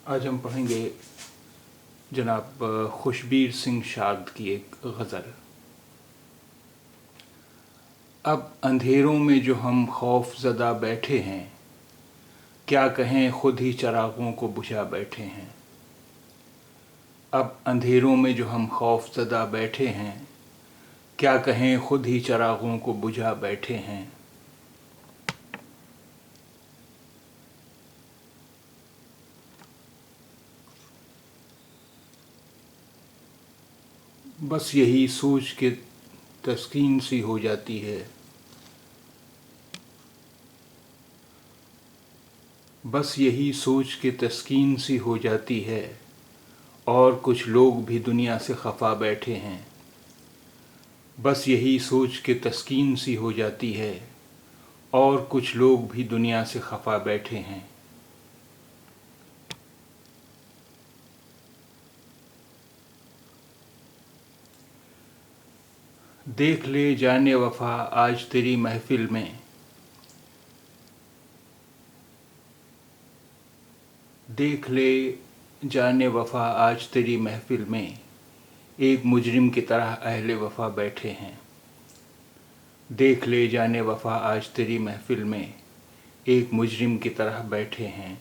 आज हम पढ़ेंगे जनाब खुशबीर सिंह शाद की एक गज़ल। अब अंधेरों में जो हम खौफ ज़दा बैठे हैं, क्या कहें खुद ही चरागों को बुझा बैठे हैं। अब अंधेरों में जो हम खौफ ज़दा बैठे हैं, क्या कहें खुद ही चरागों को बुझा बैठे हैं। बस यही सोच के तस्कीन सी हो जाती है, बस यही सोच के तस्कीन सी हो जाती है, और कुछ लोग भी दुनिया से खफा बैठे हैं। बस यही सोच के तस्कीन सी हो जाती है, और कुछ लोग भी दुनिया से खफा बैठे हैं। देख ले जाने वफा आज तेरी महफिल में, देख ले जाने वफा आज तेरी महफिल में, एक मुजरिम की तरह अहले वफा बैठे हैं। देख ले जाने वफा आज तेरी महफिल में, एक मुजरिम की तरह बैठे हैं।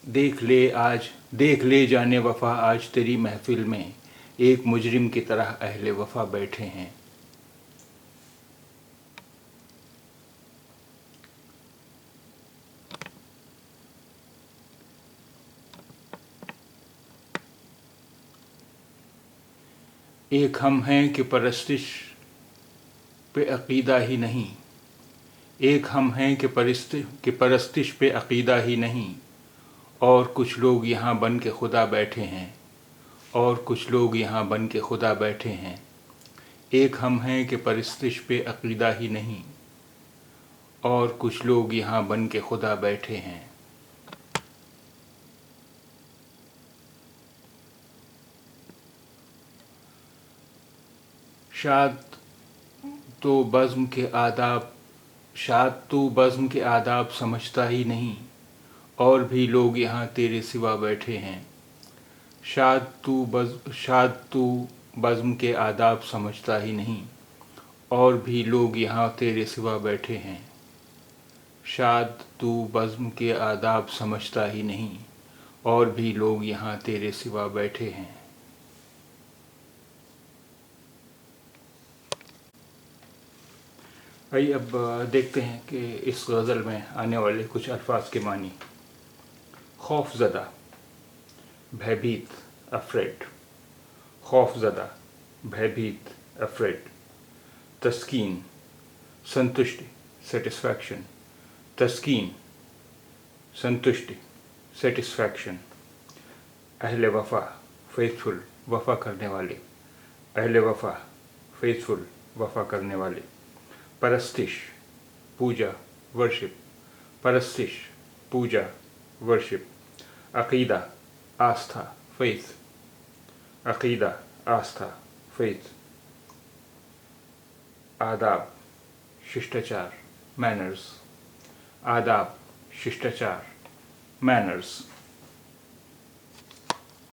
देख ले जाने वफा आज तेरी महफिल में, एक मुजरिम की तरह अहले वफा बैठे हैं। एक हम हैं कि परस्तिश पे अक़ीदा ही नहीं, एक हम हैं कि परस्तिश पे अक़ीदा ही नहीं, और कुछ लोग यहाँ बन के खुदा बैठे हैं, और कुछ लोग यहाँ बन के खुदा बैठे हैं। एक हम हैं कि परस्तिश पे अक़ीदा ही नहीं, और कुछ लोग यहाँ बन के खुदा बैठे हैं। शाद तो बज़्म के आदाब समझता ही नहीं, और भी लोग यहाँ तेरे सिवा बैठे हैं। शाद तू बज़्म के आदाब समझता ही नहीं, और भी लोग यहाँ तेरे सिवा बैठे हैं। शाद तू बज़्म के आदाब समझता ही नहीं, और भी लोग यहाँ तेरे सिवा बैठे हैं। आइए अब देखते हैं कि इस गज़ल में आने वाले कुछ अल्फाज के मानी। खौफज़दा, भयभीत, अफ्रेड। खौफज़दा, भयभीत, अफ्रेड। तस्कीन, संतुष्टि, सेटिस्फैक्शन। तस्कीन, संतुष्टि, सेटिस्फैक्शन। अहले वफ़ा, फेथफुल, वफ़ा करने वाले। अहले वफ़ा, फेथफुल, वफ़ा करने वाले। परस्तिश, पूजा, वर्शिप। परस्तिश, पूजा, वर्शिप। अक़ीदा, आस्था, फेथ। अक़ीदा, आस्था, फेथ। आदाब, शिष्टाचार, मैनर्स। आदाब, शिष्टाचार, मैनर्स।